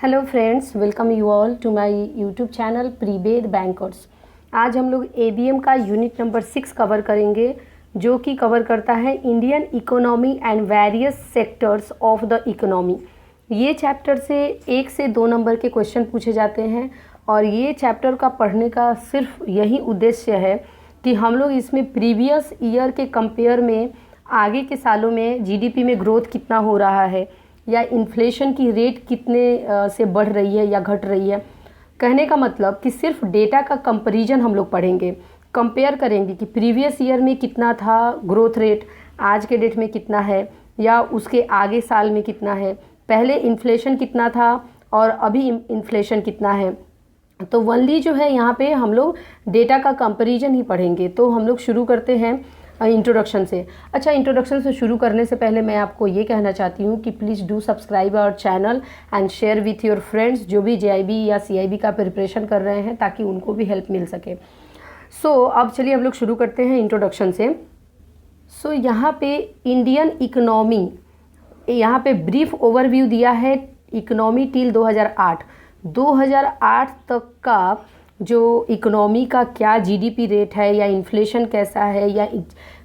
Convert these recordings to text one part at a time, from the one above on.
Hello friends, welcome you all to my YouTube channel प्रीवेद bankers. आज हम लोग एबीएम का यूनिट नंबर 6 कवर करेंगे, जो कि कवर करता है Indian economy and various sectors of the economy. ये चैप्टर से 1 से 2 नंबर के क्वेश्चन पूछे जाते हैं और ये चैप्टर का पढ़ने का सिर्फ यही उद्देश्य है कि हम लोग इसमें प्रीवियस ईयर के कंपेयर में आगे के सालों में जीडीपी में ग्रोथ कितना हो रहा है या इन्फ्लेशन की रेट कितने से बढ़ रही है या घट रही है। कहने का मतलब कि सिर्फ डेटा का कंपैरिजन हम लोग पढ़ेंगे, कंपेयर करेंगे कि प्रीवियस ईयर में कितना था ग्रोथ रेट, आज के डेट में कितना है या उसके आगे साल में कितना है, पहले इन्फ्लेशन कितना था और अभी इन्फ्लेशन कितना है। तो वनली जो है यहाँ पे हम लोग डेटा का कंपैरिजन ही पढ़ेंगे। तो हम लोग शुरू करते हैं इंट्रोडक्शन से। अच्छा, इंट्रोडक्शन से शुरू करने से पहले मैं आपको ये कहना चाहती हूँ कि please do subscribe our channel and share with your friends जो भी जेआईबी या सीआईबी का प्रिपरेशन कर रहे हैं, ताकि उनको भी हेल्प मिल सके। अब चलिए हम लोग शुरू करते हैं इंट्रोडक्शन से। यहाँ पे इंडियन इकोनॉमी, यहाँ पे ब्रीफ ओवरव्यू दिया है इकोनॉमी टिल 2008 तक का जो इकोनॉमी का क्या जीडीपी रेट है या इन्फ्लेशन कैसा है या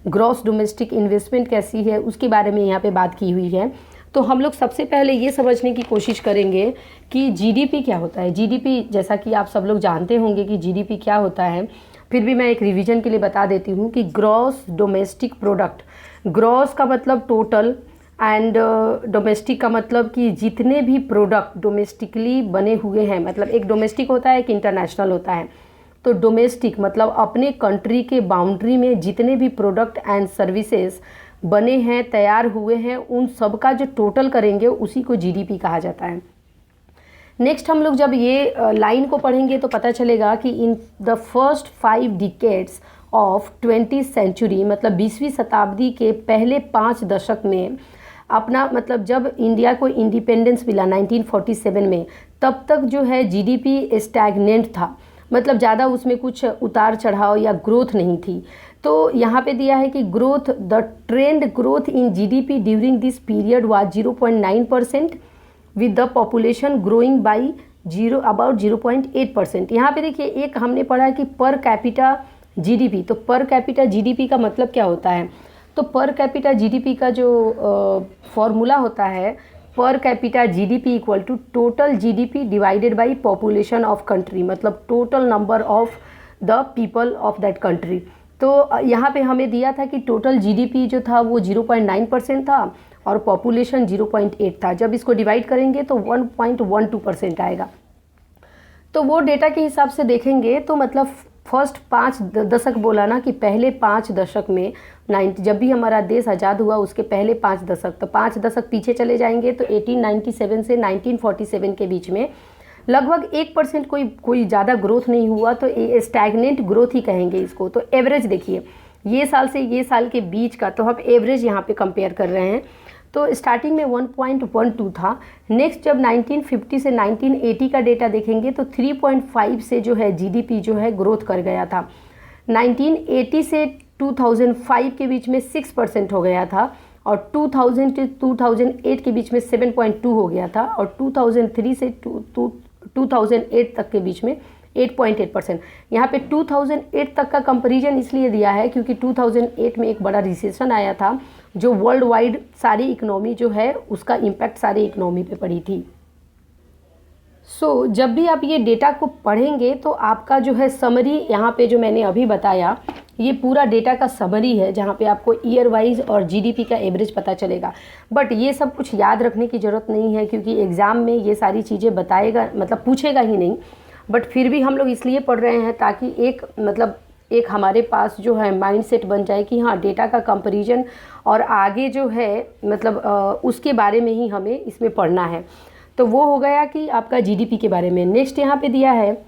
ग्रॉस डोमेस्टिक इन्वेस्टमेंट कैसी है, उसके बारे में यहाँ पे बात की हुई है। तो हम लोग सबसे पहले ये समझने की कोशिश करेंगे कि जीडीपी क्या होता है। जीडीपी, जैसा कि आप सब लोग जानते होंगे कि जीडीपी क्या होता है, फिर भी मैं एक रिवीजन के लिए बता देती हूँ कि ग्रॉस डोमेस्टिक प्रोडक्ट, ग्रॉस का मतलब टोटल एंड डोमेस्टिक का मतलब कि जितने भी प्रोडक्ट डोमेस्टिकली बने हुए हैं, मतलब एक डोमेस्टिक होता है, एक इंटरनेशनल होता है। तो डोमेस्टिक मतलब अपने कंट्री के बाउंड्री में जितने भी प्रोडक्ट एंड सर्विसेज बने हैं, तैयार हुए हैं, उन सब का जो टोटल करेंगे उसी को जीडीपी कहा जाता है। नेक्स्ट हम लोग जब ये लाइन को पढ़ेंगे तो पता चलेगा कि in the first 5 decades of 20th century, मतलब 20वीं शताब्दी के पहले 5 दशक में अपना, मतलब जब इंडिया को इंडिपेंडेंस मिला 1947 में, तब तक जो है जीडीपी स्टैग्नेंट था, मतलब ज़्यादा उसमें कुछ उतार चढ़ाव या ग्रोथ नहीं थी। तो यहाँ पे दिया है कि growth, the trend growth in GDP during this period was 0.9% with the population growing by about 0.8%। यहाँ पे देखिए, एक हमने पढ़ा कि पर कैपिटा जीडीपी, तो पर कैपिटा जीडीपी का मतलब क्या होता है। तो पर कैपिटा जीडीपी का जो फॉर्मूला होता है, per capita GDP equal to total GDP divided by population of country, मतलब total number of the people of that country. तो यहाँ पे हमें दिया था कि टोटल जीडीपी जो था वो 0.9% था और पॉपुलेशन 0.8 था। जब इसको डिवाइड करेंगे तो 1.12% आएगा। तो वो डेटा के हिसाब से देखेंगे तो मतलब फर्स्ट 5 दशक बोला ना, कि पहले 5 दशक में जब भी हमारा देश आज़ाद हुआ उसके पहले 5 दशक, तो 5 दशक पीछे चले जाएंगे तो 1897 से 1947 के बीच में लगभग 1% कोई ज़्यादा ग्रोथ नहीं हुआ। तो स्टैग्नेंट ग्रोथ ही कहेंगे इसको। तो एवरेज देखिए, ये साल से ये साल के बीच का, तो हम एवरेज यहाँ पे कंपेयर कर रहे हैं। तो स्टार्टिंग में 1.12 था। नेक्स्ट जब 1950 से 1980 का डेटा देखेंगे तो 3.5 से जो है जीडीपी जो है ग्रोथ कर गया था। 1980 से 2005 के बीच में 6% हो गया था और 2000 से 2008 के बीच में 7.2 हो गया था और 2003 से 2008 तक के बीच में 8.8%। यहाँ पे 2008 तक का कंपैरिजन इसलिए दिया है क्योंकि 2008 में एक बड़ा रिसेशन आया था, जो वर्ल्ड वाइड सारी इकोनॉमी जो है उसका इम्पैक्ट सारी इकोनॉमी पे पड़ी थी। जब भी आप ये डेटा को पढ़ेंगे तो आपका जो है समरी, यहाँ पे जो मैंने अभी बताया, ये पूरा डेटा का समरी है, जहाँ पे आपको ईयर वाइज और जीडीपी का एवरेज पता चलेगा। बट ये सब कुछ याद रखने की ज़रूरत नहीं है क्योंकि एग्ज़ाम में ये सारी चीज़ें बताएगा, मतलब पूछेगा ही नहीं। बट फिर भी हम लोग इसलिए पढ़ रहे हैं ताकि एक हमारे पास जो है माइंडसेट बन जाए कि हाँ, डेटा का कंपैरिजन और आगे जो है मतलब उसके बारे में ही हमें इसमें पढ़ना है। तो वो हो गया कि आपका जीडीपी के बारे में। नेक्स्ट यहाँ पे दिया है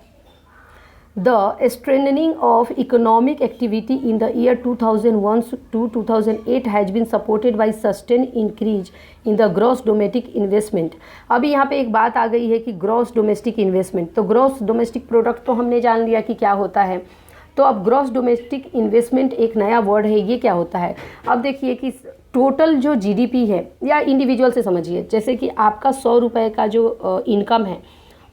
the strengthening of economic activity in the year 2001 to 2008 has been supported by sustain increase in the gross domestic investment. अभी यहाँ पे एक बात आ गई है कि ग्रॉस डोमेस्टिक इन्वेस्टमेंट, तो ग्रॉस डोमेस्टिक प्रोडक्ट तो हमने जान लिया कि क्या होता है। तो अब ग्रॉस डोमेस्टिक इन्वेस्टमेंट एक नया वर्ड है, ये क्या होता है। अब देखिए कि टोटल जो जीडीपी है, या इंडिविजुअल से समझिए, जैसे कि आपका 100 रुपये का जो इनकम है,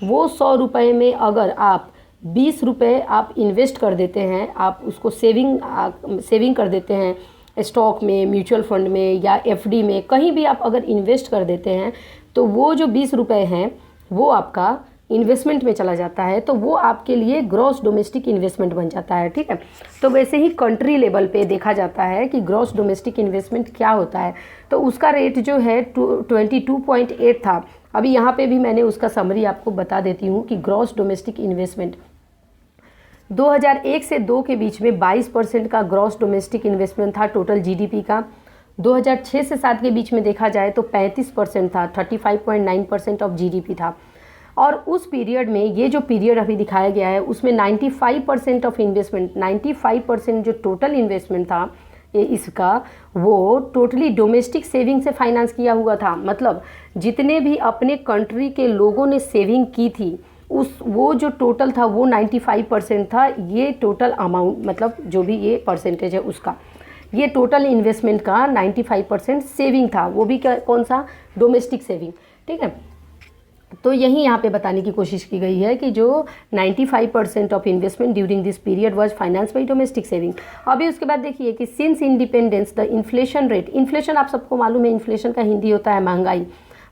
वो 100 रुपये में अगर आप 20 रुपये आप इन्वेस्ट कर देते हैं, आप उसको सेविंग कर देते हैं स्टॉक में, म्यूचुअल फंड में या एफडी में, कहीं भी आप अगर इन्वेस्ट कर देते हैं, तो वो जो 20 रुपये हैं वो आपका इन्वेस्टमेंट में चला जाता है, तो वो आपके लिए ग्रॉस डोमेस्टिक इन्वेस्टमेंट बन जाता है। ठीक है, तो वैसे ही कंट्री लेवल पे देखा जाता है कि ग्रॉस डोमेस्टिक इन्वेस्टमेंट क्या होता है, तो उसका रेट जो है 22.8 था। अभी यहाँ पे भी मैंने उसका समरी आपको बता देती हूँ कि ग्रॉस डोमेस्टिक इन्वेस्टमेंट 2001 से 2 के बीच में 22% का ग्रॉस डोमेस्टिक इन्वेस्टमेंट था टोटल जीडीपी का। 2006 से 7 के बीच में देखा जाए तो 35% था, 35.9% ऑफ जीडीपी था। और उस पीरियड में, ये जो पीरियड अभी दिखाया गया है, उसमें 95% ऑफ इन्वेस्टमेंट, 95% जो टोटल इन्वेस्टमेंट था इसका, वो टोटली डोमेस्टिक सेविंग से फाइनेंस किया हुआ था। मतलब जितने भी अपने कंट्री के लोगों ने सेविंग की थी, वो जो टोटल था वो 95% था। ये टोटल अमाउंट, मतलब जो भी ये परसेंटेज है उसका, ये टोटल इन्वेस्टमेंट का 95% सेविंग था, वो भी कौन सा, डोमेस्टिक सेविंग। ठीक है, तो यही यहाँ पे बताने की कोशिश की गई है कि जो 95% of investment during this period was finance by domestic saving. अभी उसके बाद देखिए कि since independence the inflation rate, inflation आप सबको मालूम है, इन्फ्लेशन का हिंदी होता है महंगाई।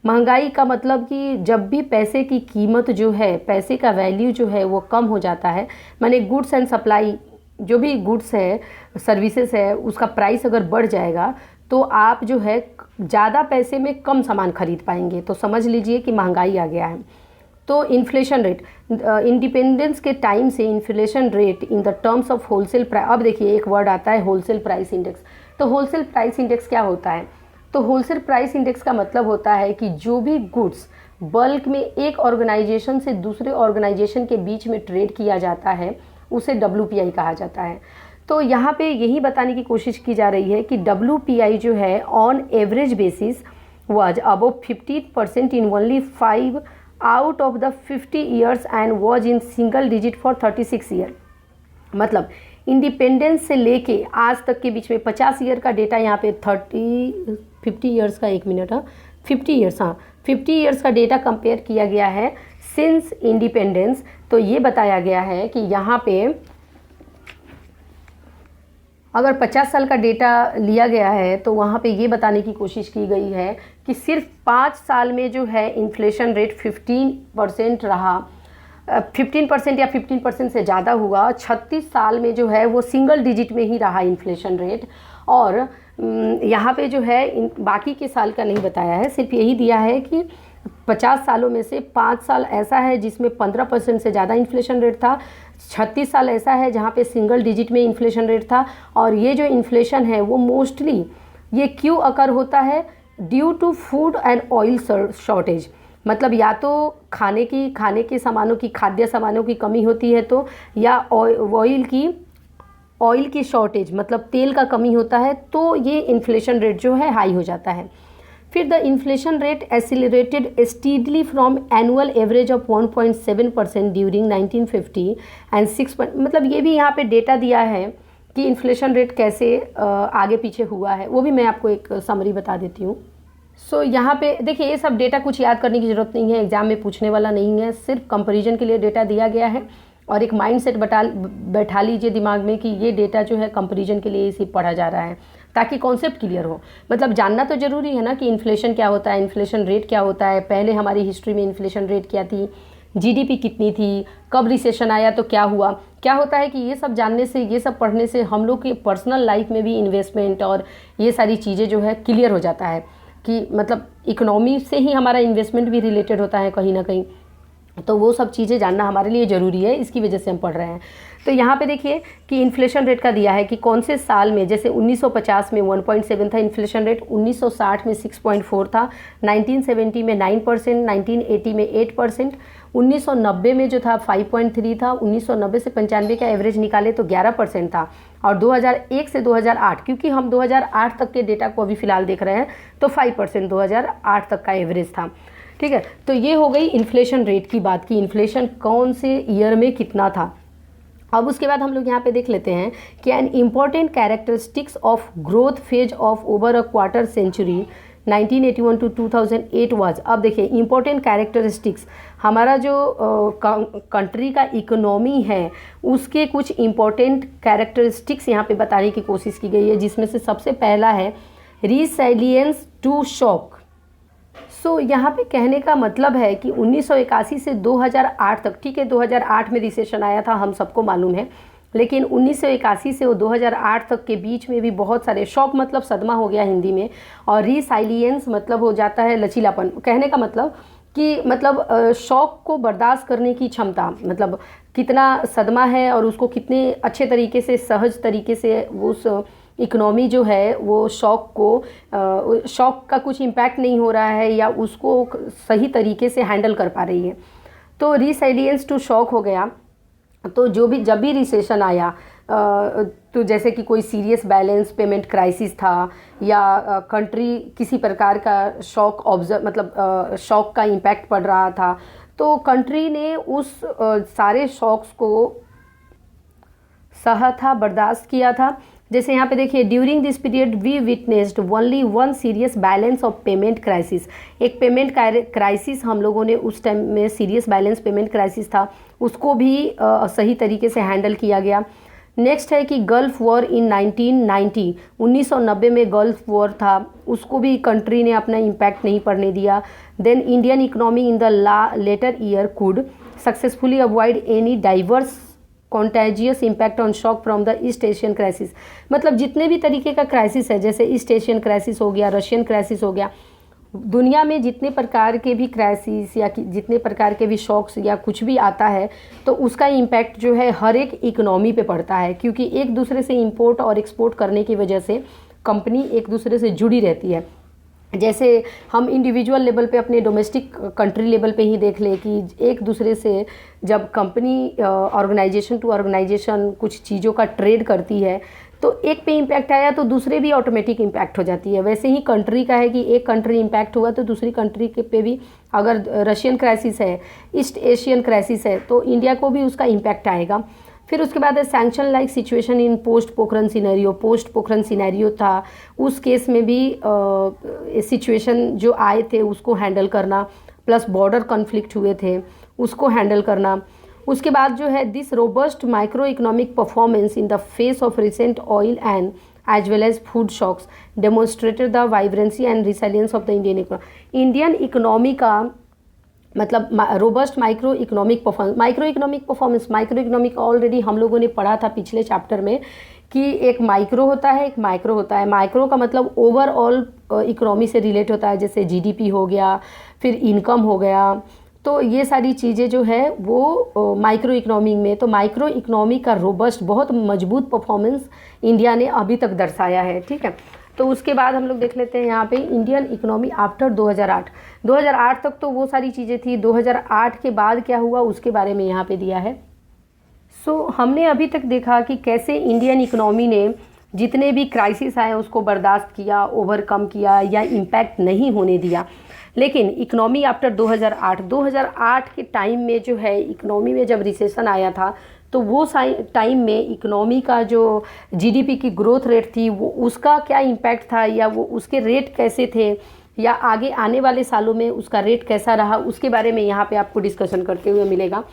महंगाई का मतलब कि जब भी पैसे की कीमत जो है, पैसे का वैल्यू जो है वो कम हो जाता है, माने गुड्स एंड सप्लाई, जो भी गुड्स है, सर्विसेज है, उसका प्राइस अगर बढ़ जाएगा तो आप जो है ज़्यादा पैसे में कम सामान खरीद पाएंगे, तो समझ लीजिए कि महंगाई आ गया है। तो इन्फ्लेशन रेट, इंडिपेंडेंस के टाइम से inflation rate in the terms of wholesale price, अब देखिए एक वर्ड आता है होलसेल प्राइस इंडेक्स। तो होलसेल प्राइस इंडेक्स क्या होता है, तो होलसेल प्राइस इंडेक्स का मतलब होता है कि जो भी गुड्स बल्क में एक ऑर्गेनाइजेशन से दूसरे ऑर्गेनाइजेशन के बीच में ट्रेड किया जाता है, उसे WPI कहा जाता है। तो यहाँ पे यही बताने की कोशिश की जा रही है कि WPI जो है on average basis was above 15% in only 5 out of the 50 years and was in single digit for 36 year. मतलब इंडिपेंडेंस से लेके आज तक के बीच में 50 ईयर का डेटा यहाँ पे 50 ईयर्स का, एक मिनट, हाँ 50 ईयर्स, हाँ 50 ईयर्स का डेटा कंपेयर किया गया है सिंस इंडिपेंडेंस। तो ये बताया गया है कि यहाँ पे अगर 50 साल का डेटा लिया गया है तो वहाँ पे ये बताने की कोशिश की गई है कि सिर्फ 5 साल में जो है इन्फ्लेशन रेट 15% रहा, 15% या 15% से ज़्यादा हुआ। 36 साल में जो है वो सिंगल डिजिट में ही रहा इन्फ्लेशन रेट। और यहाँ पे जो है बाकी के साल का नहीं बताया है, सिर्फ यही दिया है कि 50 सालों में से 5 साल ऐसा है जिसमें 15% से ज़्यादा इन्फ्लेशन रेट था, 36 साल ऐसा है जहाँ पे सिंगल डिजिट में इन्फ्लेशन रेट था। और ये जो इन्फ्लेशन है वो मोस्टली ये क्यों अकर होता है, due to food and oil shortage. मतलब या तो खाने के सामानों की, खाद्य सामानों की कमी होती है, तो या ऑयल की शॉर्टेज, मतलब तेल का कमी होता है, तो ये इन्फ्लेशन रेट जो है हाई हो जाता है। फिर the inflation rate accelerated steadily from annual average of 1.7% during 1950 and 6, मतलब ये भी यहाँ पे डेटा दिया है कि इन्फ्लेशन रेट कैसे आगे पीछे हुआ है, वो भी मैं आपको एक समरी बता देती हूँ। सो यहाँ पे देखिए, ये सब डेटा कुछ याद करने की ज़रूरत नहीं है, एग्जाम में पूछने वाला नहीं है, सिर्फ कंपैरिजन के लिए डेटा दिया गया है। और एक माइंडसेट बैठा लीजिए दिमाग में कि ये डेटा जो है कंपैरिजन के लिए इसे पढ़ा जा रहा है, ताकि कॉन्सेप्ट क्लियर हो। मतलब जानना तो ज़रूरी है ना कि इन्फ्लेशन क्या होता है, इन्फ्लेशन रेट क्या होता है, पहले हमारी हिस्ट्री में इन्फ्लेशन रेट क्या थी, जीडीपी कितनी थी, कब रिसेशन आया तो क्या हुआ। क्या होता है कि ये सब जानने से, ये सब पढ़ने से हम लोग के पर्सनल लाइफ में भी इन्वेस्टमेंट और ये सारी चीज़ें जो है क्लियर हो जाता है कि मतलब इकोनॉमी से ही हमारा इन्वेस्टमेंट भी रिलेटेड होता है कहीं ना कहीं। तो वो सब चीज़ें जानना हमारे लिए ज़रूरी है, इसकी वजह से हम पढ़ रहे हैं। तो यहाँ पे देखिए कि इन्फ्लेशन रेट का दिया है कि कौन से साल में, जैसे 1950 में 1.7 था इन्फ्लेशन रेट, 1960 में 6.4 था, 1970 में 9%, 1980 में 8%, 1990 में जो था 5.3 था, 1990 से 95 का एवरेज निकाले तो 11% था, और 2001 से 2008, क्योंकि हम 2008 तक के डेटा को अभी फ़िलहाल देख रहे हैं, तो 5% 2008 तक का एवरेज था। ठीक है, तो ये हो गई इन्फ्लेशन रेट की बात की इन्फ्लेशन कौन से ईयर में कितना था। अब उसके बाद हम लोग यहाँ पे देख लेते हैं कि an important characteristics of growth phase of over a quarter century 1981 to 2008 was. अब देखिए इम्पॉर्टेंट कैरेक्टरिस्टिक्स, हमारा जो कंट्री का इकोनॉमी है उसके कुछ इम्पॉर्टेंट कैरेक्टरिस्टिक्स यहाँ पे बताने की कोशिश की गई है, जिसमें से सबसे पहला है रिसाइलियंस टू शॉक। सो यहाँ पे कहने का मतलब है कि 1981 से 2008 तक, ठीक है 2008 में रिसेशन आया था, हम सबको मालूम है, लेकिन 1981 से वो 2008 तक के बीच में भी बहुत सारे शॉक, मतलब सदमा हो गया हिंदी में, और रिसाइलियंस मतलब हो जाता है लचीलापन। कहने का मतलब कि मतलब शॉक को बर्दाश्त करने की क्षमता, मतलब कितना सदमा है और उसको कितने अच्छे तरीके से, सहज तरीके से उस इकोनॉमी जो है वो शॉक का कुछ इम्पैक्ट नहीं हो रहा है या उसको सही तरीके से हैंडल कर पा रही है। तो रिसाइलियंस टू शॉक हो गया। तो जब भी रिसेशन आया, तो जैसे कि कोई सीरियस बैलेंस पेमेंट क्राइसिस था या कंट्री किसी प्रकार का शॉक मतलब शॉक का इम्पैक्ट पड़ रहा था, तो कंट्री ने उस सारे शॉक्स को सहा था, बर्दाश्त किया था। जैसे यहाँ पे देखिए, during this period we witnessed only one serious balance of payment crisis. एक पेमेंट क्राइसिस हम लोगों ने उस टाइम में, सीरियस बैलेंस पेमेंट क्राइसिस था, उसको भी सही तरीके से हैंडल किया गया। नेक्स्ट है कि गल्फ वॉर इन 1990 में गल्फ वॉर था, उसको भी कंट्री ने अपना इम्पैक्ट नहीं पड़ने दिया। Then Indian economy in the later year could successfully avoid any diverse contagious impact on shock from the East Asian crisis. मतलब जितने भी तरीके का क्राइसिस है, जैसे ईस्ट एशियन क्राइसिस हो गया, रशियन क्राइसिस हो गया, दुनिया में जितने प्रकार के भी क्राइसिस या जितने प्रकार के भी शॉक्स या कुछ भी आता है, तो उसका इम्पैक्ट जो है हर एक इकोनॉमी पे पड़ता है, क्योंकि एक दूसरे से इंपोर्ट और एक्सपोर्ट करने की वजह से कंपनी एक दूसरे से जुड़ी रहती है। जैसे हम इंडिविजुअल लेवल पे, अपने डोमेस्टिक कंट्री लेवल पे ही देख ले कि एक दूसरे से जब कंपनी ऑर्गेनाइजेशन टू ऑर्गेनाइजेशन कुछ चीज़ों का ट्रेड करती है, तो एक पे इम्पैक्ट आया तो दूसरे भी ऑटोमेटिक इम्पैक्ट हो जाती है। वैसे ही कंट्री का है कि एक कंट्री इम्पैक्ट हुआ तो दूसरी कंट्री के पे भी, अगर रशियन क्राइसिस है, ईस्ट एशियन क्राइसिस है, तो इंडिया को भी उसका इम्पैक्ट आएगा। फिर उसके बाद है sanction like situation in post Pokhran scenario. Post Pokhran scenario था, उस केस में भी सिचुएशन जो आए थे उसको हैंडल करना, प्लस बॉर्डर कॉन्फ्लिक्ट हुए थे उसको हैंडल करना। उसके बाद जो है this robust micro economic performance in the face of recent oil and as well as food shocks demonstrated the vibrancy and resilience of the Indian economy का मतलब रोबस्ट माइक्रो इकोनॉमिक ऑलरेडी हम लोगों ने पढ़ा था पिछले चैप्टर में कि एक माइक्रो होता है, एक माइक्रो होता है। माइक्रो का मतलब ओवरऑल इकोनॉमी से रिलेट होता है, जैसे जीडीपी हो गया, फिर इनकम हो गया, तो ये सारी चीज़ें जो है वो माइक्रो इकोनॉमी में। तो माइक्रो इकोनॉमी का रोबस्ट, बहुत मजबूत परफॉर्मेंस इंडिया ने अभी तक दर्शाया है, ठीक है। तो उसके बाद हम लोग देख लेते हैं यहाँ पे इंडियन इकोनॉमी आफ्टर 2008 तक तो वो सारी चीज़ें थी। 2008 के बाद क्या हुआ उसके बारे में यहाँ पे दिया है। सो हमने अभी तक देखा कि कैसे इंडियन इकोनॉमी ने जितने भी क्राइसिस आए उसको बर्दाश्त किया, ओवरकम किया या इम्पैक्ट नहीं होने दिया। लेकिन इकोनॉमी आफ्टर 2008 के टाइम में जो है, इकोनॉमी में जब रिसेशन आया था तो वो टाइम में इकोनॉमी का जो जीडीपी की ग्रोथ रेट थी वो उसका क्या इम्पैक्ट था, या वो उसके रेट कैसे थे, या आगे आने वाले सालों में उसका रेट कैसा रहा, उसके बारे में यहाँ पे आपको डिस्कशन करते हुए मिलेगा।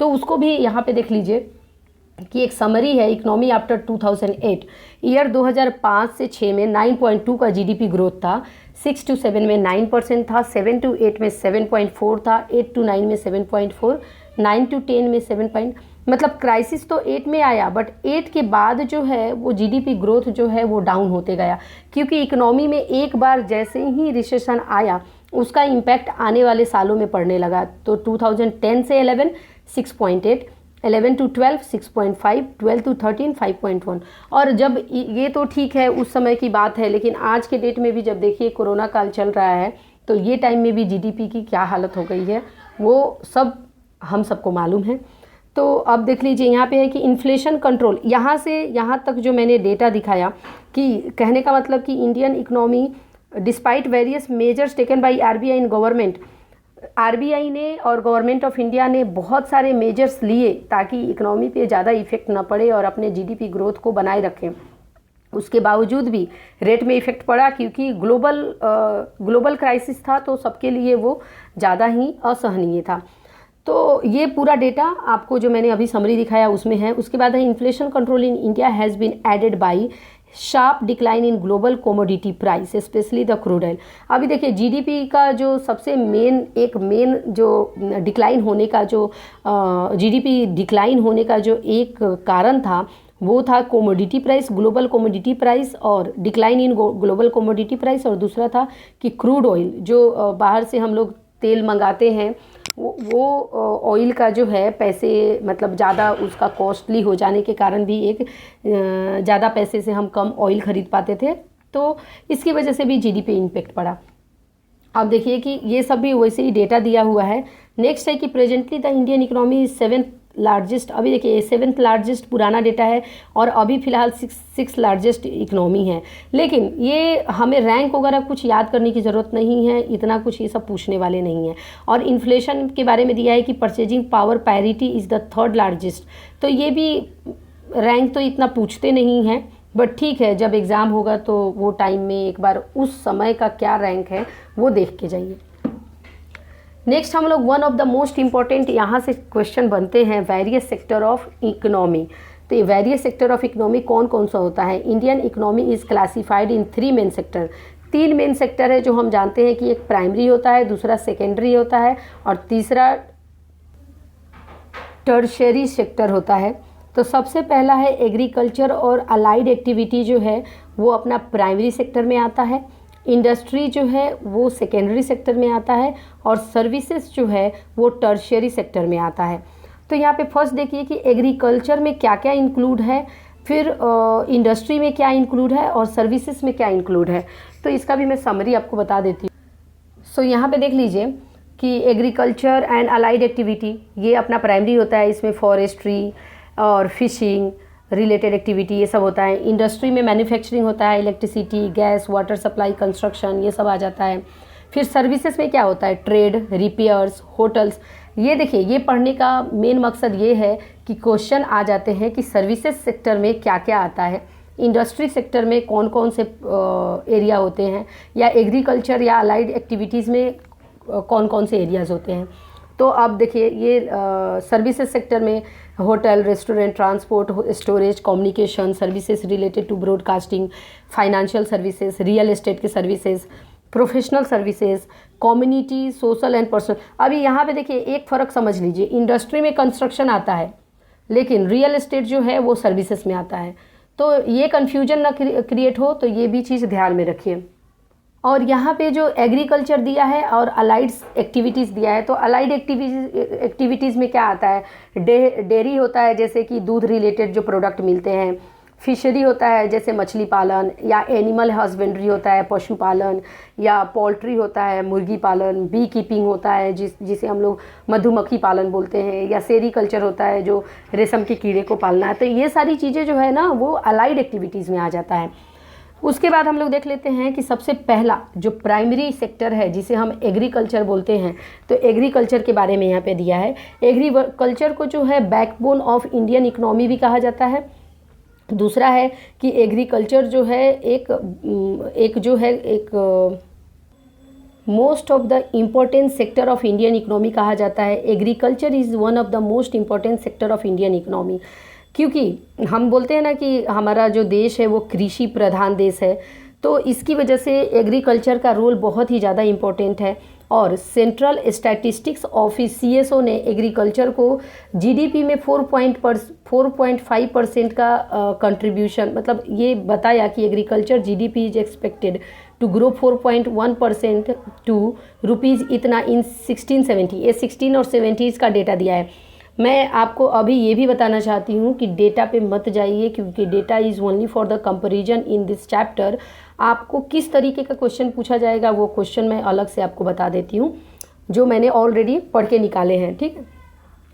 तो उसको भी यहाँ पे देख लीजिए कि एक समरी है इकोनॉमी आफ्टर 2008। ईयर 2005 से 6 में 9.2 का जीडीपी ग्रोथ था, 6 to 7 में 9% था, 7 to 8 में 7.4 था, 8 to 9 में 7.4, 9 to 10 में 7. मतलब क्राइसिस तो 8 में आया, बट 8 के बाद जो है वो जीडीपी ग्रोथ जो है वो डाउन होते गया, क्योंकि इकोनॉमी में एक बार जैसे ही रिसेशन आया उसका इम्पैक्ट आने वाले सालों में पड़ने लगा। तो 2010 से 11 6.8, 11 to 12 6.5, 12 to 13 5.1। और जब ये तो ठीक है उस समय की बात है, लेकिन आज के डेट में भी जब देखिए कोरोना काल चल रहा है तो ये टाइम में भी जीडीपी की क्या हालत हो गई है वो सब हम सबको मालूम है। तो अब देख लीजिए यहाँ पे है कि इन्फ्लेशन कंट्रोल, यहाँ से यहाँ तक जो मैंने डेटा दिखाया कि कहने का मतलब कि Indian economy despite various measures taken by RBI in government RBI ने और गवर्नमेंट ऑफ इंडिया ने बहुत सारे मेजर्स लिए ताकि इकोनॉमी पे ज़्यादा इफेक्ट ना पड़े और अपने जीडीपी ग्रोथ को बनाए रखें। उसके बावजूद भी रेट में इफेक्ट पड़ा क्योंकि ग्लोबल क्राइसिस था, तो सबके लिए वो ज़्यादा ही असहनीय था। तो ये पूरा डेटा आपको जो मैंने अभी समरी दिखाया उसमें है। उसके बाद है inflation control in India has been aided by sharp decline in global commodity price specially the crude oil. अभी देखिए जीडीपी का जो सबसे मेन जो डिक्लाइन होने का जो जीडीपी डिक्लाइन होने का जो एक कारण था वो था commodity price, global commodity price और decline in global commodity price, और दूसरा था कि क्रूड ऑयल जो बाहर से हम लोग तेल मंगाते हैं वो ऑयल का जो है पैसे मतलब ज़्यादा उसका कॉस्टली हो जाने के कारण भी एक ज़्यादा पैसे से हम कम ऑयल खरीद पाते थे, तो इसकी वजह से भी जीडीपी इम्पेक्ट पड़ा। अब देखिए कि ये सब भी वैसे ही डेटा दिया हुआ है। नेक्स्ट है कि presently the Indian economy is 7th largest. अभी देखिए 7th लार्जेस्ट पुराना डेटा है और अभी फ़िलहाल 6 लार्जेस्ट इकोनॉमी है, लेकिन ये हमें रैंक वगैरह कुछ याद करने की ज़रूरत नहीं है, इतना कुछ ये सब पूछने वाले नहीं है। और इन्फ्लेशन के बारे में दिया है कि purchasing power parity is the 3rd largest, तो ये भी रैंक तो इतना पूछते नहीं हैं, बट ठीक है जब एग्ज़ाम होगा तो वो टाइम में एक बार उस समय का क्या रैंक है वो देख के जाइए। नेक्स्ट हम लोग one of the most important यहाँ से क्वेश्चन बनते हैं वेरियस सेक्टर ऑफ इकोनॉमी। तो ये वेरियस सेक्टर ऑफ इकोनॉमी कौन कौन सा होता है? Indian economy is classified in 3 main sector. 3 main sector है जो हम जानते हैं कि एक प्राइमरी होता है, दूसरा सेकेंडरी होता है और तीसरा टर्शियरी सेक्टर होता है। तो सबसे पहला है एग्रीकल्चर और अलाइड एक्टिविटी जो है वो अपना प्राइमरी सेक्टर में आता है, इंडस्ट्री जो है वो सेकेंडरी सेक्टर में आता है और सर्विसेज जो है वो टर्शियरी सेक्टर में आता है। तो यहाँ पे फर्स्ट देखिए कि एग्रीकल्चर में क्या क्या इंक्लूड है, फिर इंडस्ट्री में क्या इंक्लूड है और सर्विसेज में क्या इंक्लूड है। तो इसका भी मैं समरी आपको बता देती हूँ। सो यहाँ पे देख लीजिए कि एग्रीकल्चर एंड अलाइड एक्टिविटी ये अपना प्राइमरी होता है, इसमें फॉरेस्ट्री और फिशिंग रिलेटेड एक्टिविटी ये सब होता है। इंडस्ट्री में मैन्युफैक्चरिंग होता है, electricity, gas, water supply, construction ये सब आ जाता है। फिर सर्विसेज में क्या होता है? Trade, repairs, hotels. ये देखिए ये पढ़ने का मेन मकसद ये है कि क्वेश्चन आ जाते हैं कि सर्विसेज सेक्टर में क्या क्या आता है, इंडस्ट्री सेक्टर में कौन कौन से एरिया होते हैं, या एग्रीकल्चर या अलाइड एक्टिविटीज़ में कौन कौन से एरियाज़ होते हैं। तो अब देखिए ये सर्विसेज सेक्टर में hotel, restaurant, transport, storage, communication services related to broadcasting, financial services, real estate के services, professional services, community, social and personal. अभी यहाँ पे देखिए एक फ़र्क समझ लीजिए, इंडस्ट्री में कंस्ट्रक्शन आता है लेकिन रियल एस्टेट जो है वो सर्विसेज में आता है, तो ये कन्फ्यूजन ना क्रिएट हो, तो ये भी चीज़ ध्यान में रखिए। और यहाँ पे जो एग्रीकल्चर दिया है और अलाइड एक्टिविटीज़ दिया है, तो अलाइड एक्टिविटीज़ में क्या आता है? डेयरी होता है, जैसे कि दूध रिलेटेड जो प्रोडक्ट मिलते हैं, फिशरी होता है जैसे मछली पालन, या एनिमल हस्बेंड्री होता है पशुपालन, या पोल्ट्री होता है मुर्गी पालन, बी कीपिंग होता है जिसे हम लोग मधुमक्खी पालन बोलते हैं, या सेरीकल्चर होता है जो रेशम के कीड़े को पालना है। तो ये सारी चीज़ें जो है ना वो अलाइड एक्टिविटीज़ में आ जाता है। उसके बाद हम लोग देख लेते हैं कि सबसे पहला जो प्राइमरी सेक्टर है जिसे हम एग्रीकल्चर बोलते हैं, तो एग्रीकल्चर के बारे में यहाँ पे दिया है। एग्रीकल्चर को जो है बैकबोन ऑफ इंडियन इकोनॉमी भी कहा जाता है। दूसरा है कि एग्रीकल्चर जो है एक most of the important sector of Indian economy कहा जाता है। Agriculture is one of the most important sector of Indian economy, क्योंकि हम बोलते हैं ना कि हमारा जो देश है वो कृषि प्रधान देश है, तो इसकी वजह से एग्रीकल्चर का रोल बहुत ही ज़्यादा इम्पोर्टेंट है। और सेंट्रल स्टैटिस्टिक्स ऑफिस CSO ने एग्रीकल्चर को जीडीपी में 4.5% का कंट्रीब्यूशन, मतलब ये बताया कि agriculture GDP is expected to grow 4.1% to rupees इतना इन 1670। ये 16 और 70s का डेटा दिया है। मैं आपको अभी ये भी बताना चाहती हूँ कि डेटा पे मत जाइए, क्योंकि data is only for the comparison in this chapter. आपको किस तरीके का क्वेश्चन पूछा जाएगा वो क्वेश्चन मैं अलग से आपको बता देती हूँ, जो मैंने ऑलरेडी पढ़ के निकाले हैं, ठीक है।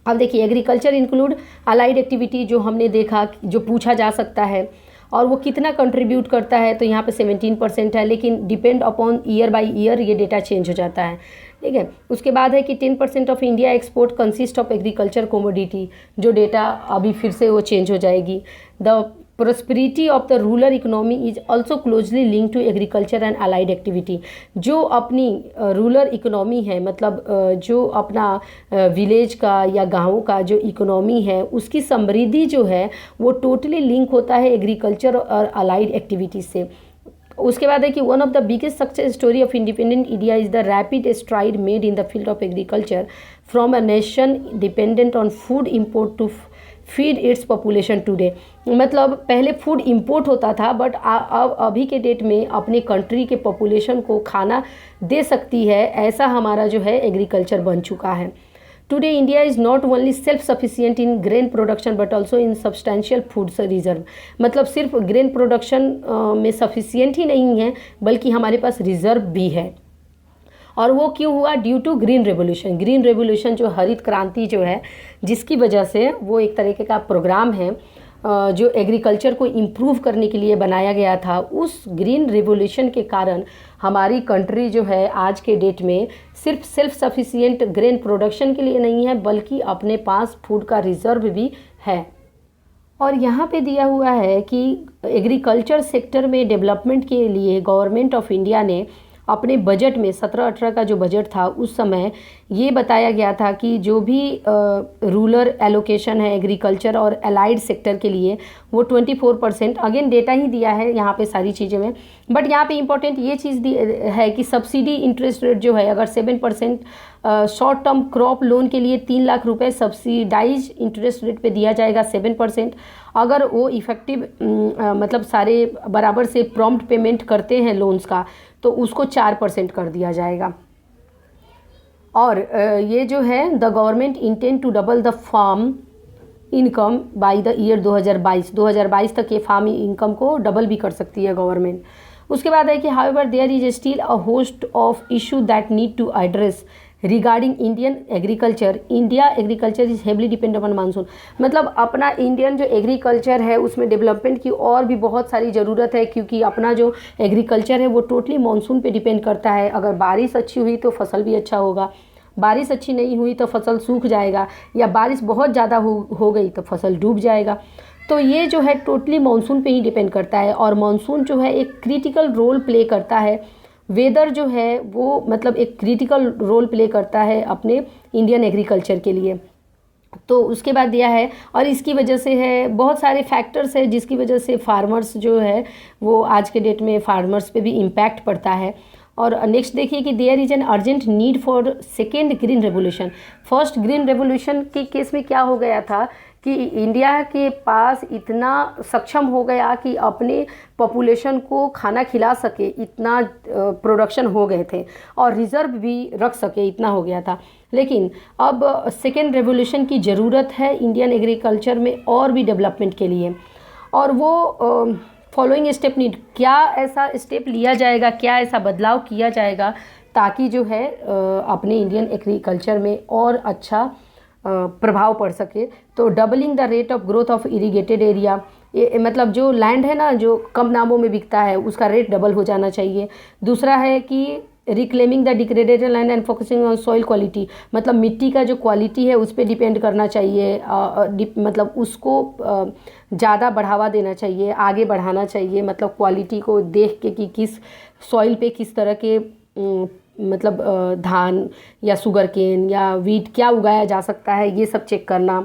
अब देखिए एग्रीकल्चर इंक्लूड अलाइड एक्टिविटी, जो हमने देखा जो पूछा जा सकता है, और वो कितना कंट्रीब्यूट करता है, तो यहाँ पे 17% है, लेकिन depend upon year by year ये डेटा चेंज हो जाता है। ठीक है। उसके बाद है कि 10% of India export consist of agriculture commodity, जो डेटा अभी फिर से वो चेंज हो जाएगी। The prosperity of the rural economy is also closely link to agriculture and allied activity. जो अपनी रूरल इकोनॉमी है, मतलब जो अपना विलेज का या गाँव का जो इकोनॉमी है, उसकी समृद्धि जो है वो टोटली लिंक होता है एग्रीकल्चर और अलाइड एक्टिविटीज से। उसके बाद है कि one of the biggest success story of independent India is the rapid stride made in the field of agriculture from a nation dependent on food import to feed its population today. मतलब पहले food import होता था, but अब अभी के date में अपने country के पॉपुलेशन को खाना दे सकती है, ऐसा हमारा जो है एग्रीकल्चर बन चुका है। Today India is not only self sufficient in grain production but also in substantial food reserve. मतलब सिर्फ ग्रेन प्रोडक्शन में सफिशिएंट ही नहीं है, बल्कि हमारे पास रिजर्व भी है। और वो क्यों हुआ? Due to green revolution. Green revolution जो हरित क्रांति जो है, जिसकी वजह से वो एक तरीके का प्रोग्राम है जो एग्रीकल्चर को इम्प्रूव करने के लिए बनाया गया था। उस ग्रीन रेवोल्यूशन के कारण हमारी कंट्री जो है आज के डेट में सिर्फ सेल्फ सफिशिएंट ग्रेन प्रोडक्शन के लिए नहीं है, बल्कि अपने पास फूड का रिजर्व भी है। और यहाँ पे दिया हुआ है कि एग्रीकल्चर सेक्टर में डेवलपमेंट के लिए गवर्नमेंट ऑफ इंडिया ने अपने बजट में 17-18 का जो बजट था, उस समय ये बताया गया था कि जो भी रूरल एलोकेशन है एग्रीकल्चर और अलाइड सेक्टर के लिए, वो 24%। अगेन डेटा ही दिया है यहाँ पे सारी चीज़ें में, बट यहाँ पे इम्पोर्टेंट ये चीज़ है कि सब्सिडी इंटरेस्ट रेट जो है, अगर 7% शॉर्ट टर्म क्रॉप लोन के लिए 3 लाख रुपए सब्सिडाइज इंटरेस्ट रेट पे दिया जाएगा 7%। अगर वो इफेक्टिव मतलब सारे बराबर से प्रॉम्प्ट पेमेंट करते हैं लोन्स का, तो उसको 4% कर दिया जाएगा। और ये जो है the government intend to double the farm income by the year 2022 तक ये फार्म इनकम को डबल भी कर सकती है गवर्नमेंट। उसके बाद है कि however there is still a host of issue that need to address regarding Indian agriculture. India agriculture is heavily depend upon monsoon. मतलब अपना इंडियन जो एग्रीकल्चर है उसमें डेवलपमेंट की और भी बहुत सारी ज़रूरत है, क्योंकि अपना जो एग्रीकल्चर है वो टोटली मानसून पे डिपेंड करता है। अगर बारिश अच्छी हुई तो फसल भी अच्छा होगा, बारिश अच्छी नहीं हुई तो फसल सूख जाएगा, या बारिश बहुत ज़्यादा हो गई तो फसल डूब जाएगा। तो ये जो है टोटली मानसून पे ही डिपेंड करता है, और मानसून जो है एक क्रिटिकल रोल प्ले करता है। वेदर जो है वो मतलब एक क्रिटिकल रोल प्ले करता है अपने इंडियन एग्रीकल्चर के लिए। तो उसके बाद दिया है, और इसकी वजह से है बहुत सारे फैक्टर्स है जिसकी वजह से फार्मर्स जो है वो आज के डेट में फार्मर्स पे भी इम्पैक्ट पड़ता है। और नेक्स्ट देखिए कि there is an urgent need for second green revolution. First green revolution के केस में क्या हो गया था कि इंडिया के पास इतना सक्षम हो गया कि अपने पॉपुलेशन को खाना खिला सके, इतना प्रोडक्शन हो गए थे, और रिज़र्व भी रख सके, इतना हो गया था। लेकिन अब सेकेंड रेवोल्यूशन की ज़रूरत है इंडियन एग्रीकल्चर में और भी डेवलपमेंट के लिए। और वो फॉलोइंग स्टेप नीड, क्या ऐसा स्टेप लिया जाएगा, क्या ऐसा बदलाव किया जाएगा ताकि जो है अपने इंडियन एग्रीकल्चर में और अच्छा प्रभाव पड़ सके। तो doubling the rate of growth of irrigated area, ये मतलब जो लैंड है ना जो कम दामों में बिकता है उसका रेट डबल हो जाना चाहिए। दूसरा है कि reclaiming the degraded land and focusing on soil quality, मतलब मिट्टी का जो क्वालिटी है उस पर डिपेंड करना चाहिए, मतलब उसको ज़्यादा बढ़ावा देना चाहिए, आगे बढ़ाना चाहिए। मतलब क्वालिटी को देख के कि किस सॉइल पे किस तरह के मतलब धान या शुगर केन या वीट क्या उगाया जा सकता है, ये सब चेक करना।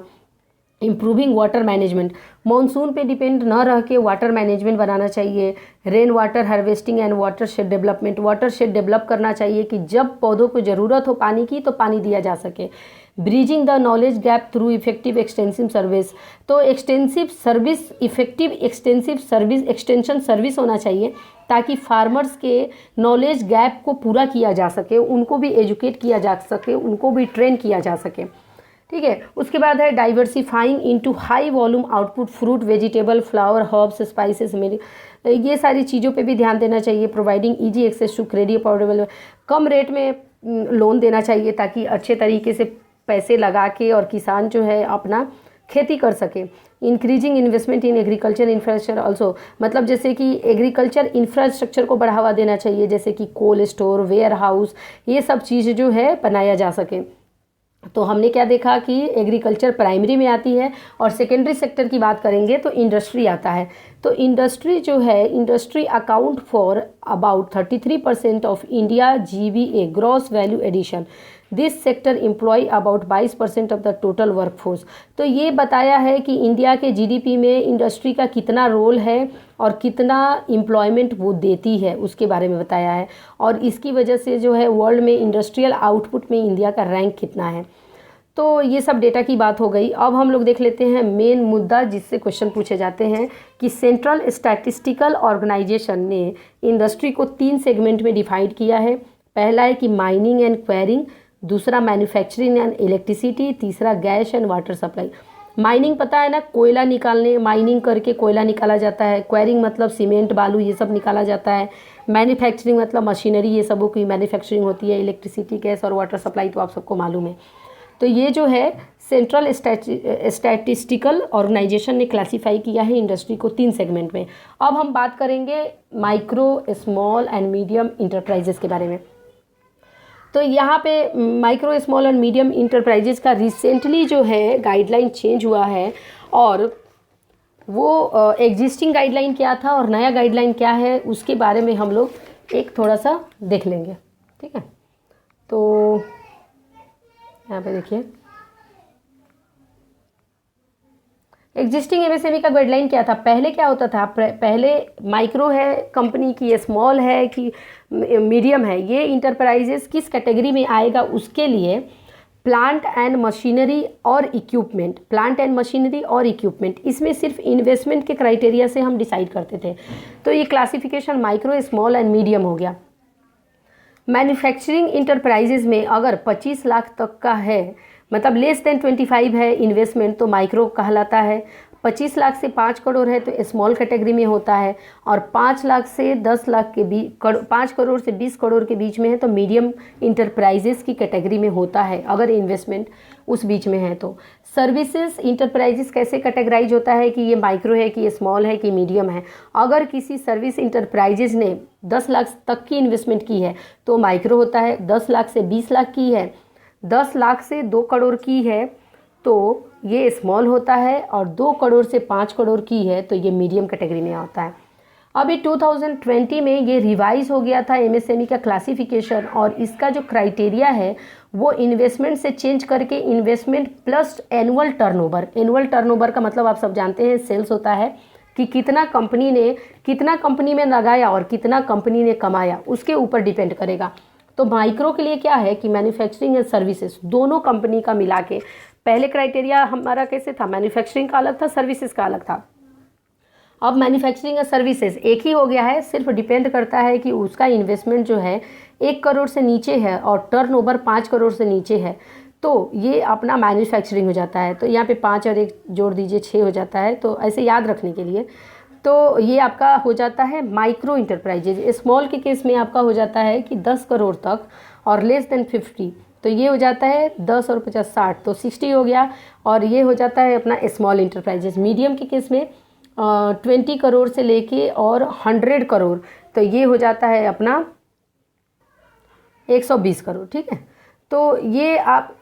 इम्प्रूविंग वाटर मैनेजमेंट, मानसून पे डिपेंड न रह के वाटर मैनेजमेंट बनाना चाहिए। Rain water harvesting and water shade development, water shade develop करना चाहिए कि जब पौधों को ज़रूरत हो पानी की तो पानी दिया जा सके। Bridging the knowledge gap through effective extensive service, तो extensive service, effective extensive service, extension service होना चाहिए ताकि फार्मर्स के नॉलेज गैप को पूरा किया जा सके, उनको भी एजुकेट किया जा सके, उनको भी ट्रेन किया जा सके। ठीक है। उसके बाद है diversifying into high volume output fruit, vegetable, flower, herbs, spices, ये सारी चीज़ों पे भी ध्यान देना चाहिए। Providing easy access to credit affordable, कम रेट में लोन देना चाहिए ताकि अच्छे तरीके से पैसे लगा के और किसान जो है अपना खेती कर सके। Increasing investment in agriculture infrastructure also, मतलब जैसे कि एग्रीकल्चर इंफ्रास्ट्रक्चर को बढ़ावा देना चाहिए, जैसे कि कोल्ड स्टोर, वेयर हाउस, ये सब चीज़ जो है बनाया जा सके। तो हमने क्या देखा कि एग्रीकल्चर प्राइमरी में आती है, और सेकेंडरी सेक्टर की बात करेंगे तो इंडस्ट्री आता है। तो इंडस्ट्री जो है, industry account for about 33% of India GVA, gross value addition. This sector employ about 22% of the total workforce. तो ये बताया है कि इंडिया के GDP में इंडस्ट्री का कितना रोल है और कितना एम्प्लॉयमेंट वो देती है, उसके बारे में बताया है। और इसकी वजह से जो है वर्ल्ड में इंडस्ट्रियल आउटपुट में इंडिया का रैंक कितना है। तो ये सब डेटा की बात हो गई। अब हम लोग देख लेते हैं मेन मुद्दा जिससे क्वेश्चन पूछे जाते हैं कि सेंट्रल स्टैटिस्टिकल ऑर्गेनाइजेशन ने इंडस्ट्री को 3 सेगमेंट में डिवाइड किया है। पहला है कि माइनिंग एंड क्वेरिंग, दूसरा मैन्युफैक्चरिंग एंड इलेक्ट्रिसिटी, तीसरा gas and water supply. Mining पता है ना, कोयला निकालने, माइनिंग करके कोयला निकाला जाता है। क्वेरिंग मतलब सीमेंट बालू ये सब निकाला जाता है। मैन्युफैक्चरिंग मतलब मशीनरी, ये सबों की मैन्युफैक्चरिंग होती है। इलेक्ट्रिसिटी, गैस और वाटर सप्लाई तो आप सबको मालूम है। तो ये जो है सेंट्रल स्टैटिस्टिकल ऑर्गेनाइजेशन ने क्लासीफाई किया है इंडस्ट्री को 3 सेगमेंट में। अब हम बात करेंगे micro, small and medium enterprises के बारे में। तो यहाँ पे micro, small and medium enterprises का रिसेंटली जो है गाइडलाइन चेंज हुआ है, और वो एग्जिस्टिंग गाइडलाइन क्या था और नया गाइडलाइन क्या है उसके बारे में हम लोग एक थोड़ा सा देख लेंगे। ठीक है, तो यहाँ पे देखिए एग्जिस्टिंग MSME का गाइडलाइन क्या था। पहले क्या होता था, पहले माइक्रो है कंपनी की, स्मॉल है कि मीडियम है, ये इंटरप्राइजेस किस कैटेगरी में आएगा उसके लिए प्लांट एंड मशीनरी और इक्विपमेंट, प्लांट एंड मशीनरी और इक्विपमेंट, इसमें सिर्फ इन्वेस्टमेंट के क्राइटेरिया से हम डिसाइड करते थे। तो ये classification micro, small and medium हो गया। मैन्युफैक्चरिंग इंटरप्राइजेज में अगर 25 लाख तक का है, मतलब लेस देन 25 है इन्वेस्टमेंट, तो माइक्रो कहलाता है। 25 लाख से 5 करोड़ है तो स्मॉल कैटेगरी में होता है, और 5 लाख से 10 लाख के बीच, 5 करोड़ से 20 करोड़ के बीच में है तो मीडियम इंटरप्राइजेस की कैटेगरी में होता है, अगर इन्वेस्टमेंट उस बीच में है तो। सर्विसेज इंटरप्राइजेस कैसे कैटेगराइज होता है कि ये माइक्रो है कि ये स्मॉल है कि मीडियम है। अगर किसी सर्विस इंटरप्राइजेज ने 10 लाख तक की इन्वेस्टमेंट की है तो माइक्रो होता है। 10 लाख से 20 लाख की है, 10 लाख से 2 करोड़ की है तो ये स्मॉल होता है, और 2 करोड़ से 5 करोड़ की है तो ये मीडियम कैटेगरी में आता है। अभी 2020 में ये रिवाइज हो गया था MSME का क्लासिफिकेशन, और इसका जो क्राइटेरिया है वो इन्वेस्टमेंट से चेंज करके investment plus annual turnover. Annual turnover का मतलब आप सब जानते हैं सेल्स होता है कि कितना कंपनी में लगाया और कितना कंपनी ने कमाया, उसके ऊपर डिपेंड करेगा। तो माइक्रो के लिए क्या है कि मैन्युफैक्चरिंग एंड सर्विसेज दोनों कंपनी का मिला के, पहले क्राइटेरिया हमारा कैसे था, मैन्युफैक्चरिंग का अलग था, सर्विसेज का अलग था। अब मैन्युफैक्चरिंग एंड सर्विसेज एक ही हो गया है, सिर्फ डिपेंड करता है कि उसका इन्वेस्टमेंट जो है 1 करोड़ से नीचे है और टर्नओवर 5 करोड़ से नीचे है तो ये अपना मैन्युफैक्चरिंग हो जाता है। तो यहाँ पे 5 और 1 जोड़ दीजिए 6 हो जाता है, तो ऐसे याद रखने के लिए। तो ये आपका हो जाता है माइक्रो इंटरप्राइजेज। स्मॉल के केस में आपका हो जाता है कि 10 करोड़ तक और लेस देन 50, तो ये हो जाता है 10 और 50 60, तो 60 हो गया, और ये हो जाता है अपना स्मॉल इंटरप्राइजेज। मीडियम के केस में 20 करोड़ से लेके और 100 करोड़, तो ये हो जाता है अपना 120 करोड़। ठीक है, तो ये आप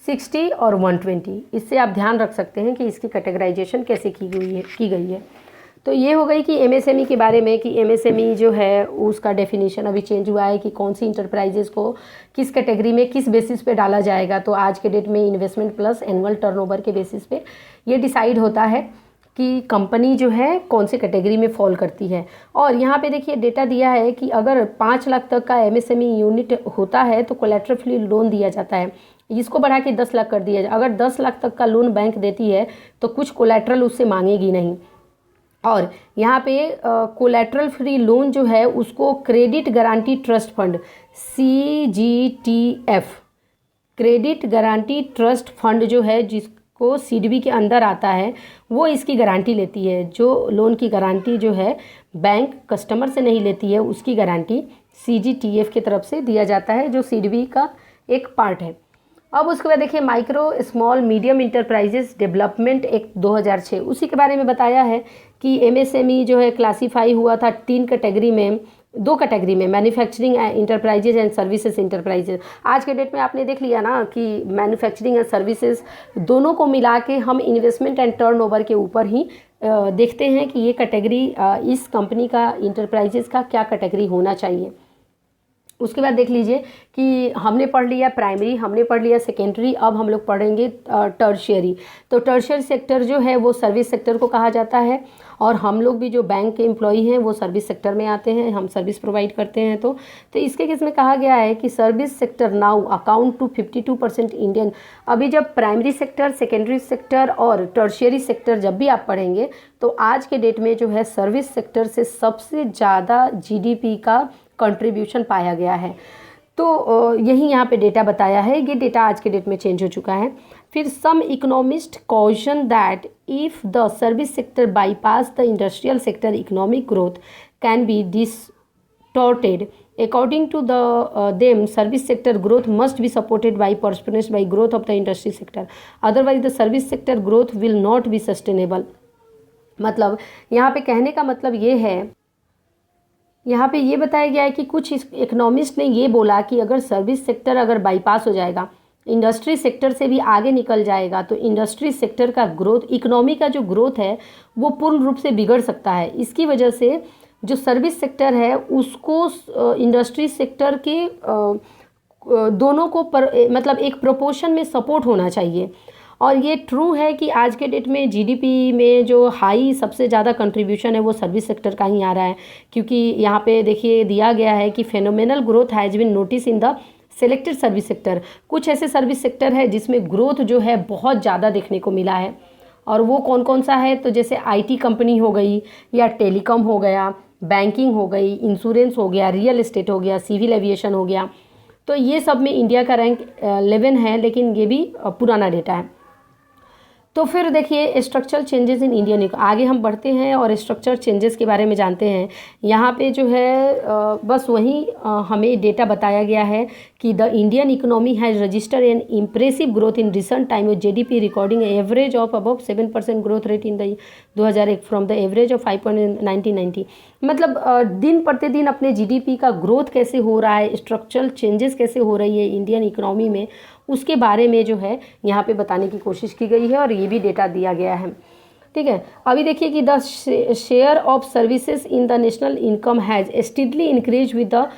60 और 120, इससे आप ध्यान रख सकते हैं कि इसकी कैटेगराइजेशन कैसे की गई है। तो ये हो गई कि MSME के बारे में, कि MSME जो है उसका डेफिनेशन अभी चेंज हुआ है कि कौन सी इंटरप्राइजेस को किस कैटेगरी में किस बेसिस पे डाला जाएगा। तो आज के डेट में इन्वेस्टमेंट प्लस एनुअल टर्नओवर के बेसिस पे ये डिसाइड होता है कि कंपनी जो है कौन सी कैटेगरी में फॉल करती है। और यहाँ पे देखिए डेटा दिया है कि अगर 5 लाख तक का MSME यूनिट होता है तो कोलैटरल फ्री लोन दिया जाता है, इसको बढ़ा के 10 लाख कर दिया जाए। अगर 10 लाख तक का लोन बैंक देती है तो कुछ कोलैटरल उससे मांगेगी नहीं। और यहाँ पे कोलैटरल फ्री लोन जो है उसको credit guarantee trust fund CGTF, credit guarantee trust fund जो है जिसको CDB के अंदर आता है, वो इसकी गारंटी लेती है। जो लोन की गारंटी जो है बैंक कस्टमर से नहीं लेती है, उसकी गारंटी CGTF की तरफ से दिया जाता है, जो CDB का एक पार्ट है। अब उसके बाद देखिए micro small medium enterprises development act 2006, उसी के बारे में बताया है कि एमएसएमई जो है क्लासीफाई हुआ था दो कैटेगरी में, manufacturing enterprises and services enterprises. आज के डेट में आपने देख लिया ना कि मैन्युफैक्चरिंग एंड सर्विसेज दोनों को मिला के हम इन्वेस्टमेंट एंड टर्नओवर के ऊपर ही देखते हैं कि ये कैटेगरी इस कंपनी का इंटरप्राइजेज का क्या कैटेगरी होना चाहिए। उसके बाद देख लीजिए कि हमने पढ़ लिया प्राइमरी, हमने पढ़ लिया सेकेंडरी, अब हम लोग पढ़ेंगे टर्शियरी। तो टर्शियरी सेक्टर जो है वो सर्विस सेक्टर को कहा जाता है, और हम लोग भी जो बैंक के एम्प्लॉई हैं वो सर्विस सेक्टर में आते हैं, हम सर्विस प्रोवाइड करते हैं। तो इसके केस में कहा गया है कि service sector now account to 52% Indian. अभी जब प्राइमरी सेक्टर, सेकेंडरी सेक्टर और टर्शियरी सेक्टर जब भी आप पढ़ेंगे तो आज के डेट में जो है सर्विस सेक्टर से सबसे ज़्यादा जीडीपी का कंट्रीब्यूशन पाया गया है। तो यही यहाँ पे डेटा बताया है, ये डेटा आज के डेट में चेंज हो चुका है। फिर some economist caution that if the service sector bypass the industrial sector economic growth can be distorted. According to them, service sector growth must be supported by pursued by growth of the industry sector. Otherwise, the service sector growth will not be sustainable. मतलब यहाँ पे कहने का मतलब ये है, यहाँ पे ये बताया गया है कि कुछ इकोनॉमिस्ट ने ये बोला कि अगर सर्विस सेक्टर अगर बाईपास हो जाएगा, इंडस्ट्री सेक्टर से भी आगे निकल जाएगा, तो इंडस्ट्री सेक्टर का ग्रोथ, इकोनॉमी का जो ग्रोथ है वो पूर्ण रूप से बिगड़ सकता है। इसकी वजह से जो सर्विस सेक्टर है उसको इंडस्ट्री सेक्टर के दोनों को मतलब एक प्रोपोर्शन में सपोर्ट होना चाहिए। और ये ट्रू है कि आज के डेट में जीडीपी में जो हाई सबसे ज़्यादा कंट्रीब्यूशन है वो सर्विस सेक्टर का ही आ रहा है, क्योंकि यहाँ पे देखिए दिया गया है कि phenomenal growth has been notice in the selected service sector. कुछ ऐसे सर्विस सेक्टर है जिसमें ग्रोथ जो है बहुत ज़्यादा देखने को मिला है, और वो कौन कौन सा है, तो जैसे आईटी कंपनी हो गई, या टेलीकॉम हो गया, बैंकिंग हो गई, इंश्योरेंस हो गया, रियल एस्टेट हो गया, सिविल एविएशन हो गया। तो ये सब में इंडिया का रैंक 11 है, लेकिन ये भी पुराना डेटा है। तो फिर देखिए स्ट्रक्चरल चेंजेस इन इंडियन, आगे हम बढ़ते हैं और स्ट्रक्चर चेंजेस के बारे में जानते हैं। यहाँ पे जो है बस वही हमें डेटा बताया गया है कि the Indian economy has registered N impressive growth in recent time with GDP recording average of above 7% growth rate in the 2001 from the average of 5.1990। मतलब दिन प्रतिदिन अपने जीडीपी का ग्रोथ कैसे हो रहा है, स्ट्रक्चरल चेंजेस कैसे हो रही है इंडियन इकोनॉमी में, उसके बारे में जो है यहाँ पे बताने की कोशिश की गई है, और ये भी डेटा दिया गया है। ठीक है, अभी देखिए कि the share of services in the national income has steadily increase with the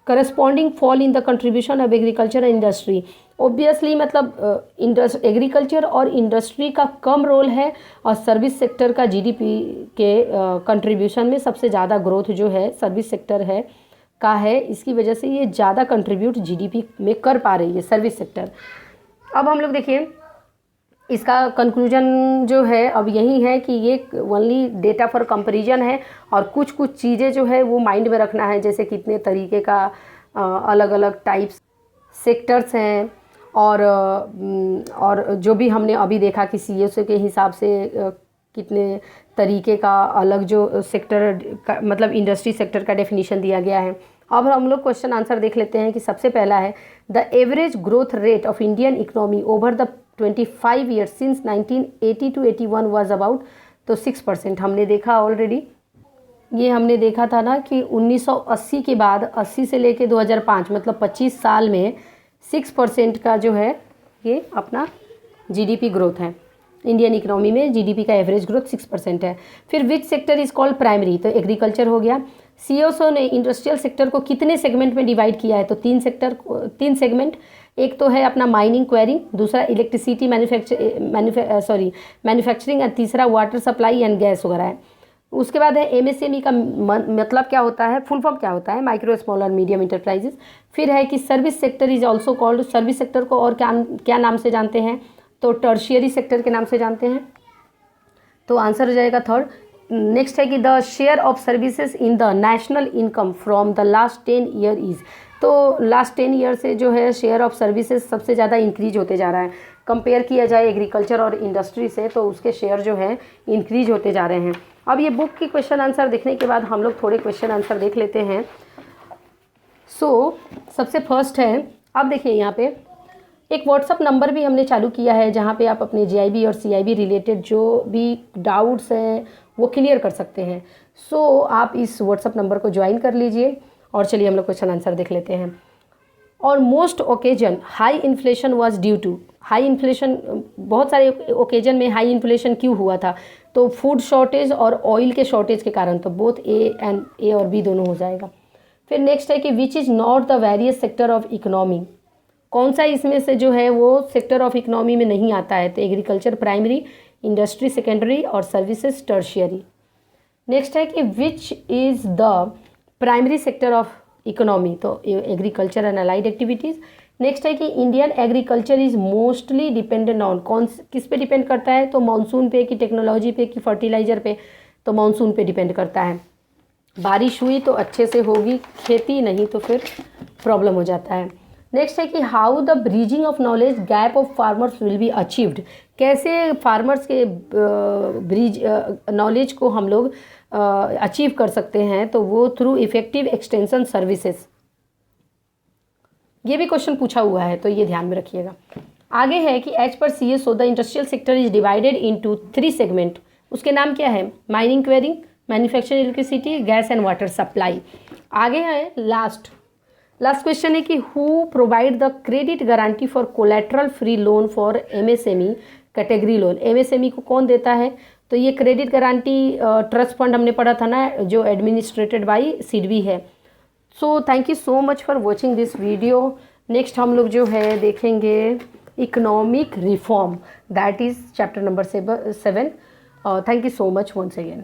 corresponding fall in the contribution of agriculture and industry. Obviously मतलब एग्रीकल्चर और इंडस्ट्री का कम रोल है, और सर्विस सेक्टर का जीडीपी के कंट्रीब्यूशन में सबसे ज़्यादा ग्रोथ जो है सर्विस सेक्टर है का है। इसकी वजह से ये ज़्यादा कंट्रीब्यूट जीडीपी में कर पा रही है सर्विस सेक्टर। अब हम लोग देखिए इसका कंक्लूजन जो है अब यही है कि ये ओनली डेटा फॉर कंपैरिजन है, और कुछ कुछ चीज़ें जो है वो माइंड में रखना है, जैसे कितने तरीके का अलग अलग टाइप्स सेक्टर्स हैं, और जो भी हमने अभी देखा कि सीएसओ के हिसाब से कितने तरीके का अलग जो सेक्टर का मतलब इंडस्ट्री सेक्टर का डेफिनेशन दिया गया है। अब हम लोग क्वेश्चन आंसर देख लेते हैं कि सबसे पहला है the average growth rate of Indian economy over the 25 years since 1980 to 81 was about, तो 6%। हमने देखा ऑलरेडी, ये हमने देखा था ना कि 1980 के बाद 80 से लेके 2005 मतलब 25 साल में 6% का जो है ये अपना जीडीपी ग्रोथ है। इंडियन इकोनॉमी में जीडीपी का एवरेज ग्रोथ 6% है। फिर which sector is called primary, तो एग्रीकल्चर हो गया। सीएसओ ने इंडस्ट्रियल सेक्टर को कितने सेगमेंट में डिवाइड किया है, तो 3 सेगमेंट। एक तो है अपना माइनिंग क्वेरिंग, दूसरा इलेक्ट्रिसिटी मैन्युफैक्चरिंग, और तीसरा वाटर सप्लाई एंड गैस वगैरह है। उसके बाद है एमएसएमई का मतलब क्या होता है, फुल फॉर्म क्या होता है, माइक्रो स्मॉल और मीडियम इंटरप्राइजेस। फिर है कि service sector is also called, service sector को और क्या नाम से जानते हैं, तो टर्शियरी सेक्टर के नाम से जानते हैं। तो आंसर हो जाएगा थर्ड। नेक्स्ट है कि the share of services in the national income from the last 10 year is, तो लास्ट 10 ईयर से जो है शेयर ऑफ सर्विसेज सबसे ज़्यादा इंक्रीज होते जा रहा है। कंपेयर किया जाए एग्रीकल्चर और इंडस्ट्री से तो उसके शेयर जो है इंक्रीज होते जा रहे हैं। अब ये बुक की क्वेश्चन आंसर देखने के बाद हम लोग थोड़े क्वेश्चन आंसर देख लेते हैं। सबसे फर्स्ट है, अब देखिए यहाँ पे एक व्हाट्सअप नंबर भी हमने चालू किया है जहाँ पे आप अपने जीआईबी और सीआईबी रिलेटेड जो भी डाउट्स हैं वो क्लियर कर सकते हैं। सो आप इस व्हाट्सअप नंबर को ज्वाइन कर लीजिए। और चलिए हम लोग क्वेश्चन आंसर देख लेते हैं। और most occasion high inflation was due to, high inflation, बहुत सारे ओकेजन में हाई इन्फ्लेशन क्यों हुआ था? तो फूड शॉर्टेज और ऑयल के शॉर्टेज के कारण। तो बोथ ए और बी दोनों हो जाएगा। फिर नेक्स्ट है कि which is not the various sector of economy, कौन सा इसमें से जो है वो सेक्टर ऑफ इकोनॉमी में नहीं आता है? तो एग्रीकल्चर प्राइमरी, इंडस्ट्री सेकेंडरी और सर्विसेज टर्शियरी। नेक्स्ट है कि which is the primary sector of economy, तो agriculture and allied activities. Next है कि Indian agriculture is mostly dependent on, किस पे डिपेंड करता है? तो मानसून पे, की टेक्नोलॉजी पे, की फर्टिलाइजर पे? तो मानसून पे डिपेंड करता है। बारिश हुई तो अच्छे से होगी खेती, नहीं तो फिर प्रॉब्लम हो जाता है। नेक्स्ट है कि how the bridging of knowledge gap of farmers will be achieved, कैसे फार्मर्स के ब्रिज नॉलेज को हम लोग अचीव कर सकते हैं? तो वो थ्रू इफेक्टिव एक्सटेंशन सर्विसेज। ये भी क्वेश्चन पूछा हुआ है तो ये ध्यान में रखिएगा। आगे है कि एज पर CSO the industrial sector is divided into 3 segment. उसके नाम क्या है? Mining, quarrying, manufacturing, electricity, gas and water supply. आगे है लास्ट क्वेश्चन है कि who provide the credit guarantee for collateral free loan for MSME category loan. MSME को कौन देता है? तो ये क्रेडिट गारंटी ट्रस्ट फंड हमने पढ़ा था ना, जो एडमिनिस्ट्रेटेड बाय सिडबी है। So thank you so much for watching this video. Next हम लोग जो है देखेंगे economic reform, that is chapter number 7। Thank you so much once again.